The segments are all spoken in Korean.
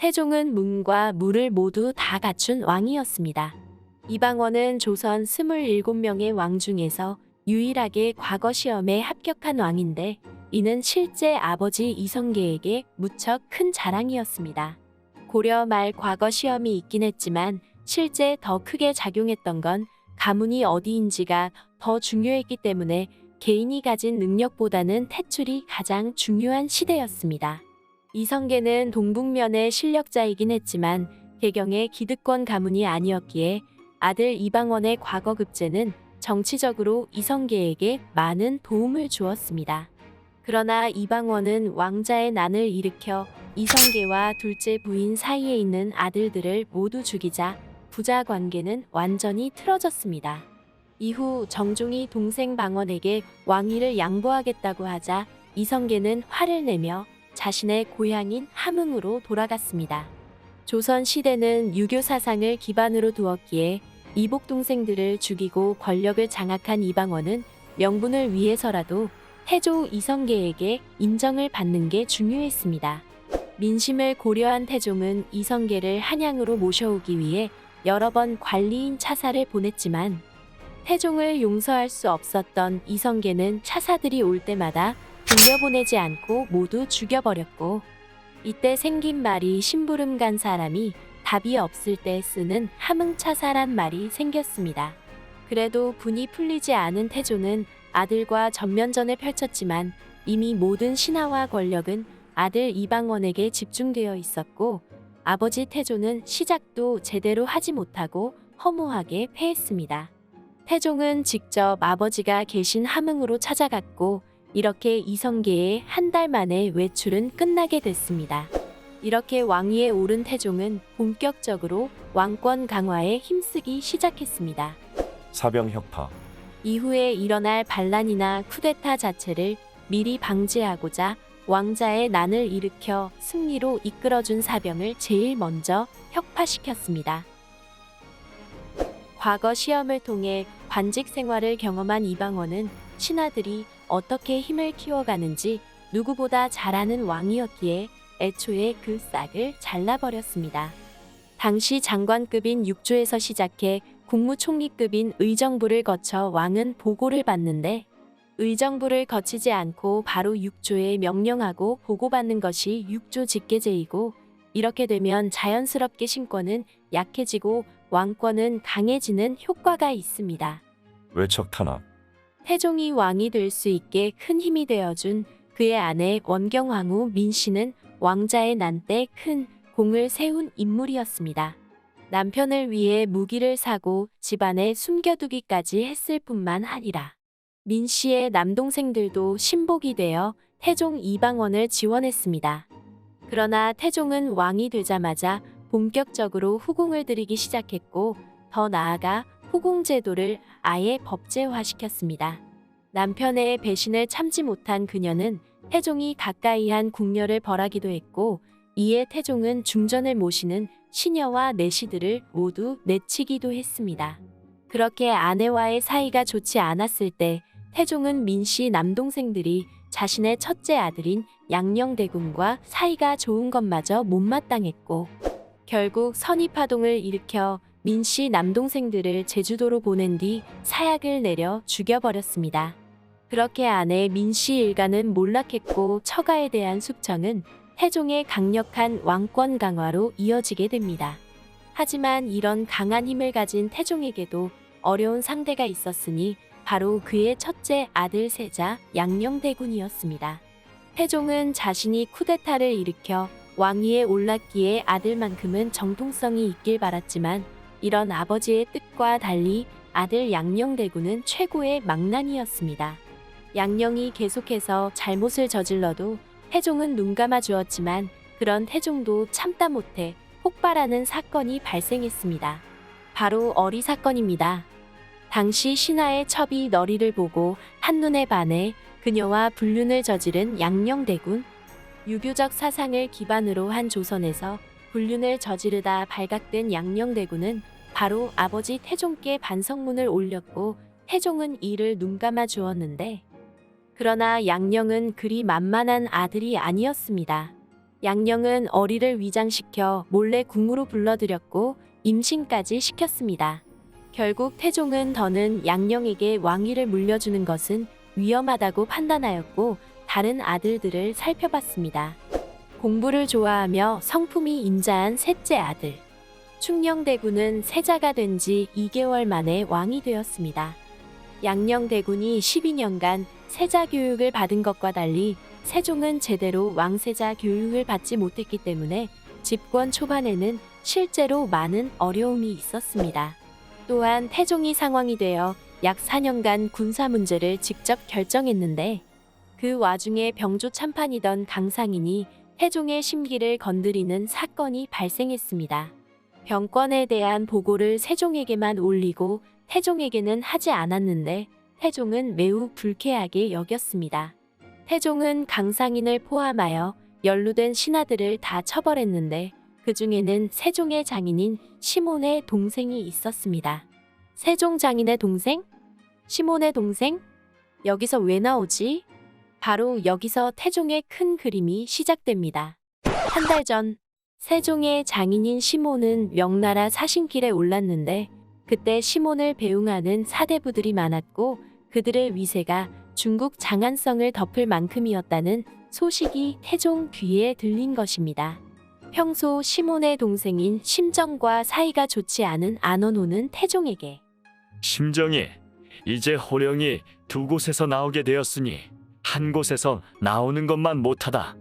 태종은 문과 무를 모두 다 갖춘 왕이었습니다. 이방원은 조선 27명의 왕 중에서 유일하게 과거 시험에 합격한 왕인데 이는 실제 아버지 이성계에게 무척 큰 자랑이었습니다. 고려 말 과거 시험이 있긴 했지만 실제 더 크게 작용했던 건 가문이 어디인지가 더 중요했기 때문에 개인이 가진 능력보다는 태출이 가장 중요한 시대였습니다. 이성계는 동북면의 실력자이긴 했지만 개경의 기득권 가문이 아니었기에 아들 이방원의 과거 급제는 정치적으로 이성계에게 많은 도움을 주었습니다. 그러나 이방원은 왕자의 난을 일으켜 이성계와 둘째 부인 사이에 있는 아들들을 모두 죽이자 부자 관계는 완전히 틀어졌습니다. 이후 정종이 동생 방원에게 왕위를 양보하겠다고 하자 이성계는 화를 내며 자신의 고향인 함흥으로 돌아갔습니다. 조선 시대는 유교 사상을 기반으로 두었기에 이복 동생들을 죽이고 권력을 장악한 이방원은 명분을 위해서라도 태조 이성계에게 인정을 받는 게 중요했습니다. 민심을 고려한 태종은 이성계를 한양으로 모셔오기 위해 여러 번 관리인 차사를 보냈지만 태종을 용서할 수 없었던 이성계는 차사들이 올 때마다 돌려보내지 않고 모두 죽여버렸고, 이때 생긴 말이 심부름 간 사람이 답이 없을 때 쓰는 함흥차사란 말이 생겼습니다. 그래도 분이 풀리지 않은 태종은 아들과 전면전을 펼쳤지만 이미 모든 신하와 권력은 아들 이방원에게 집중되어 있었고 아버지 태조는 시작도 제대로 하지 못하고 허무하게 패했습니다. 태종은 직접 아버지가 계신 함흥으로 찾아갔고 이렇게 이성계의 한 달 만에 외출은 끝나게 됐습니다. 이렇게 왕위에 오른 태종은 본격적으로 왕권 강화에 힘쓰기 시작했습니다. 사병혁파. 이후에 일어날 반란이나 쿠데타 자체를 미리 방지하고자 왕자의 난을 일으켜 승리로 이끌어준 사병을 제일 먼저 혁파시켰습니다. 과거 시험을 통해 관직 생활을 경험한 이방원은 신하들이 어떻게 힘을 키워가는지 누구보다 잘 아는 왕이었기에 애초에 그 싹을 잘라버렸습니다. 당시 장관급인 육조에서 시작해 국무총리급인 의정부를 거쳐 왕은 보고를 받는데 의정부를 거치지 않고 바로 육조에 명령하고 보고받는 것이 육조 직계제이고 이렇게 되면 자연스럽게 신권은 약해지고 왕권은 강해지는 효과가 있습니다. 외척 탄압. 태종이 왕이 될 수 있게 큰 힘이 되어준 그의 아내 원경황후 민씨는 왕자의 난 때 큰 공을 세운 인물이었습니다. 남편을 위해 무기를 사고 집안에 숨겨두기까지 했을 뿐만 아니라 민씨의 남동생들도 신복이 되어 태종 이방원을 지원했습니다. 그러나 태종은 왕이 되자마자 본격적으로 후궁을 들이기 시작했고 더 나아가 후궁제도를 아예 법제화시켰습니다. 남편의 배신을 참지 못한 그녀는 태종이 가까이 한 궁녀를 벌하기도 했고 이에 태종은 중전을 모시는 시녀와 내시들을 모두 내치기도 했습니다. 그렇게 아내와의 사이가 좋지 않았을 때 태종은 민씨 남동생들이 자신의 첫째 아들인 양녕대군과 사이가 좋은 것마저 못마땅했고 결국 선입파동을 일으켜 민씨 남동생들을 제주도로 보낸 뒤 사약을 내려 죽여버렸습니다. 그렇게 아내 민씨 일가는 몰락했고 처가에 대한 숙청은 태종의 강력한 왕권 강화로 이어지게 됩니다. 하지만 이런 강한 힘을 가진 태종에게도 어려운 상대가 있었으니 바로 그의 첫째 아들 세자 양녕대군이었습니다. 태종은 자신이 쿠데타를 일으켜 왕위에 올랐기에 아들만큼은 정통성이 있길 바랐지만 이런 아버지의 뜻과 달리 아들 양녕대군은 최고의 망난이었습니다. 양녕이 계속해서 잘못을 저질러도 태종은 눈 감아 주었지만 그런 태종도 참다 못해 폭발하는 사건이 발생했습니다. 바로 어리 사건입니다. 당시 신하의 첩이 너리를 보고 한눈에 반해 그녀와 불륜을 저지른 양녕대군. 유교적 사상을 기반으로 한 조선에서 불륜을 저지르다 발각된 양녕대군은 바로 아버지 태종께 반성문을 올렸고 태종은 이를 눈감아 주었는데 그러나 양녕은 그리 만만한 아들이 아니었습니다. 양령은 어리를 위장시켜 몰래 궁으로 불러들였고 임신까지 시켰습니다. 결국 태종은 더는 양령에게 왕위를 물려주는 것은 위험하다고 판단하였고 다른 아들들을 살펴봤습니다. 공부를 좋아하며 성품이 인자한 셋째 아들. 충녕대군은 세자가 된 지 2개월 만에 왕이 되었습니다. 양녕대군이 12년간 세자 교육을 받은 것과 달리 세종은 제대로 왕세자 교육을 받지 못했기 때문에 집권 초반에는 실제로 많은 어려움이 있었습니다. 또한 태종이 상왕이 되어 약 4년간 군사 문제를 직접 결정했는데 그 와중에 병조 참판이던 강상인이 태종의 심기를 건드리는 사건이 발생했습니다. 병권에 대한 보고를 세종에게만 올리고 태종에게는 하지 않았는데 태종은 매우 불쾌하게 여겼습니다. 태종은 강상인을 포함하여 연루된 신하들을 다 처벌했는데 그 중에는 세종의 장인인 시몬의 동생이 있었습니다. 세종 장인의 동생? 시몬의 동생? 여기서 왜 나오지? 바로 여기서 태종의 큰 그림이 시작됩니다. 한 달 전 세종의 장인인 시몬은 명나라 사신길에 올랐는데 그때 시몬을 배웅하는 사대부들이 많았고 그들의 위세가 중국 장안성을 덮을 만큼이었다는 소식이 태종 귀에 들린 것입니다. 평소 시몬의 동생인 심정과 사이가 좋지 않은 안원호는 태종에게 심정이 이제 호령이 두 곳에서 나오게 되었으니 한 곳에서 나오는 것만 못하다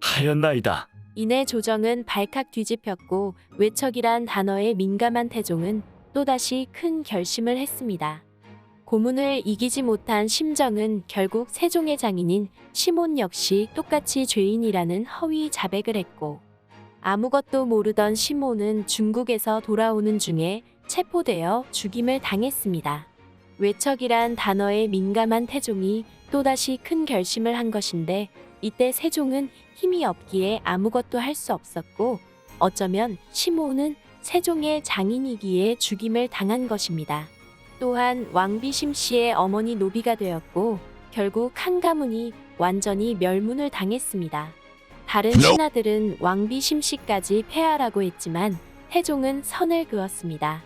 하였나이다. 이내 조정은 발칵 뒤집혔고 외척이란 단어에 민감한 태종은 또다시 큰 결심을 했습니다. 고문을 이기지 못한 심정은 결국 세종의 장인인 시몬 역시 똑같이 죄인이라는 허위 자백을 했고 아무것도 모르던 시몬은 중국에서 돌아오는 중에 체포되어 죽임을 당했습니다. 외척이란 단어에 민감한 태종이 또다시 큰 결심을 한 것인데 이때 세종은 힘이 없기에 아무것도 할 수 없었고 어쩌면 시몬은 세종의 장인이기에 죽임을 당한 것입니다. 또한 왕비심 씨의 어머니 노비가 되었고 결국 한 가문이 완전히 멸문을 당했습니다. 다른 신하들은 왕비심 씨까지 폐하라고 했지만 태종은 선을 그었습니다.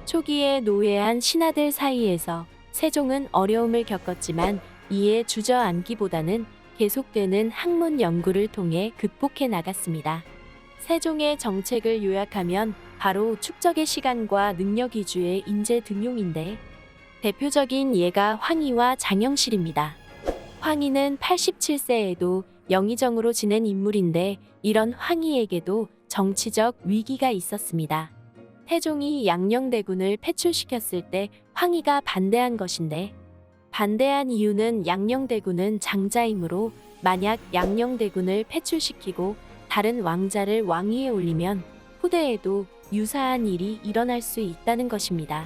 초기에 노예한 신하들 사이에서 세종은 어려움을 겪었지만 이에 주저앉기보다는 계속되는 학문 연구를 통해 극복해 나갔습니다. 세종의 정책을 요약하면 바로 축적의 시간과 능력 위주의 인재 등용인데 대표적인 예가 황희와 장영실입니다. 황희는 87세에도 영의정으로 지낸 인물인데 이런 황희에게도 정치적 위기가 있었습니다. 태종이 양녕대군을 패출시켰을 때 황희가 반대한 것인데 반대한 이유는 양녕대군은 장자이므로 만약 양녕대군을 패출시키고 다른 왕자를 왕위에 올리면 후대에도 유사한 일이 일어날 수 있다는 것입니다.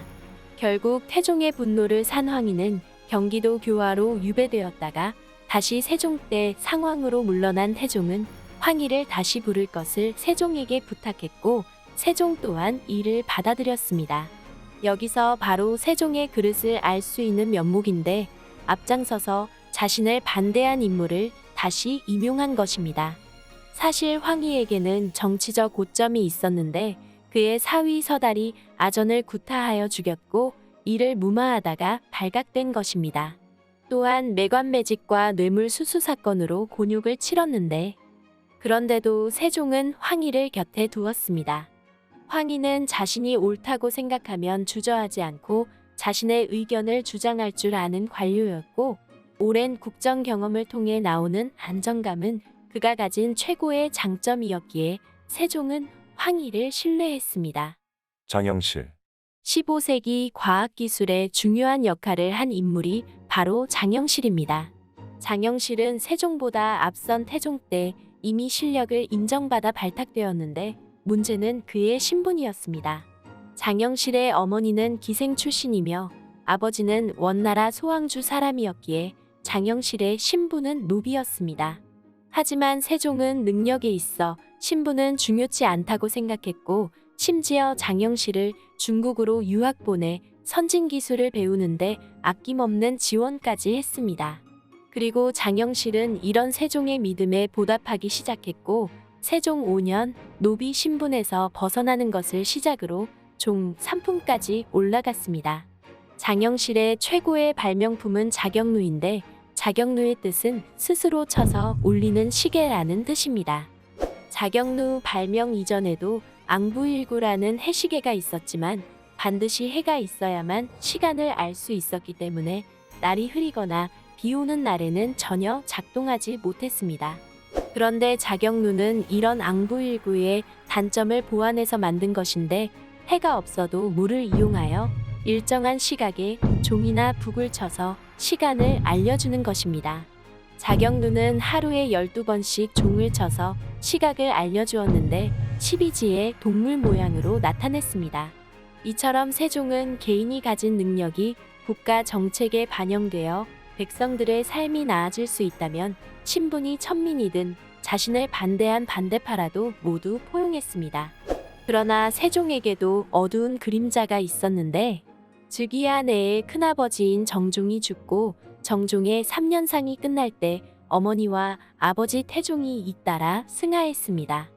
결국 태종의 분노를 산 황희는 경기도 교화로 유배되었다가 다시 세종 때 상왕으로 물러난 태종은 황희를 다시 부를 것을 세종에게 부탁했고 세종 또한 이를 받아들였습니다. 여기서 바로 세종의 그릇을 알 수 있는 면목인데 앞장서서 자신을 반대한 인물을 다시 임용한 것입니다. 사실 황희에게는 정치적 고점이 있었는데 그의 사위 서달이 아전을 구타하여 죽였고 이를 무마하다가 발각된 것입니다. 또한 매관매직과 뇌물수수 사건으로 곤욕을 치렀는데 그런데도 세종은 황희를 곁에 두었습니다. 황희는 자신이 옳다고 생각하면 주저하지 않고 자신의 의견을 주장할 줄 아는 관료였고 오랜 국정 경험을 통해 나오는 안정감은 그가 가진 최고의 장점이었기에 세종은 황희를 신뢰했습니다. 장영실. 15세기 과학기술에 중요한 역할을 한 인물이 바로 장영실입니다. 장영실은 세종보다 앞선 태종 때 이미 실력을 인정받아 발탁되었는데 문제는 그의 신분이었습니다. 장영실의 어머니는 기생 출신이며 아버지는 원나라 소왕주 사람이었기에 장영실의 신분은 노비였습니다. 하지만 세종은 능력에 있어 신분은 중요치 않다고 생각했고 심지어 장영실을 중국으로 유학 보내 선진 기술을 배우는데 아낌없는 지원까지 했습니다. 그리고 장영실은 이런 세종의 믿음에 보답하기 시작했고 세종 5년 노비 신분에서 벗어나는 것을 시작으로 종 3품까지 올라갔습니다. 장영실의 최고의 발명품은 자경루인데 자경루의 뜻은 스스로 쳐서 울리는 시계라는 뜻입니다. 자경루 발명 이전에도 앙부일구라는 해시계가 있었지만 반드시 해가 있어야만 시간을 알 수 있었기 때문에 날이 흐리거나 비 오는 날에는 전혀 작동하지 못했습니다. 그런데 자경루는 이런 앙부일구의 단점을 보완해서 만든 것인데 해가 없어도 물을 이용하여 일정한 시각에 종이나 북을 쳐서 시간을 알려주는 것입니다. 자경루는 하루에 12번씩 종을 쳐서 시각을 알려주었는데 12지의 동물 모양으로 나타냈습니다. 이처럼 세종은 개인이 가진 능력이 국가 정책에 반영되어 백성들의 삶이 나아질 수 있다면 신분이 천민이든 자신을 반대한 반대파라도 모두 포용했습니다. 그러나 세종에게도 어두운 그림자가 있었는데 즉위하 내에 큰아버지인 정종이 죽고 정종의 3년상이 끝날 때 어머니와 아버지 태종이 잇따라 승하했습니다.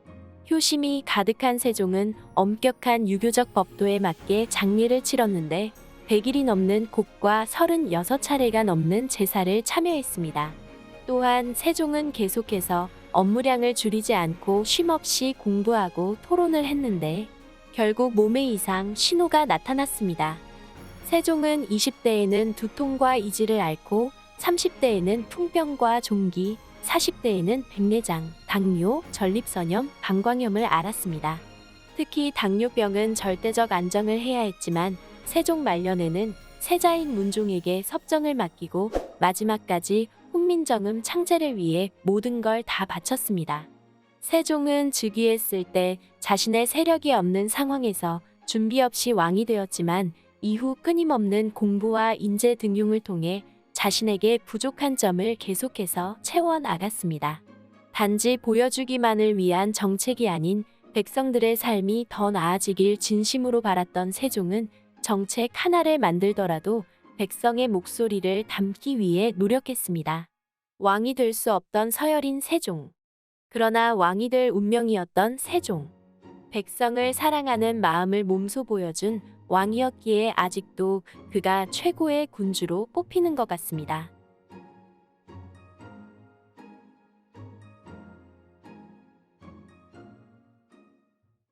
효심이 가득한 세종은 엄격한 유교적 법도에 맞게 장례를 치렀는데 100일이 넘는 곡과 36차례가 넘는 제사를 참여했습니다. 또한 세종은 계속해서 업무량을 줄이지 않고 쉼없이 공부하고 토론을 했는데 결국 몸에 이상 신호가 나타났습니다. 세종은 20대에는 두통과 이지를 앓고 30대에는 풍병과 종기, 40대에는 백내장, 당뇨, 전립선염, 방광염을 앓았습니다. 특히 당뇨병은 절대적 안정을 해야 했지만 세종 말년에는 세자인 문종에게 섭정을 맡기고 마지막까지 훈민정음 창제를 위해 모든 걸 다 바쳤습니다. 세종은 즉위했을 때 자신의 세력이 없는 상황에서 준비 없이 왕이 되었지만 이후 끊임없는 공부와 인재 등용을 통해 자신에게 부족한 점을 계속해서 채워나갔습니다. 단지 보여주기만을 위한 정책이 아닌 백성들의 삶이 더 나아지길 진심으로 바랐던 세종은 정책 하나를 만들더라도 백성의 목소리를 담기 위해 노력했습니다. 왕이 될 수 없던 서열인 세종. 그러나 왕이 될 운명이었던 세종. 백성을 사랑하는 마음을 몸소 보여준 왕이었기에 아직도 그가 최고의 군주로 뽑히는 것 같습니다.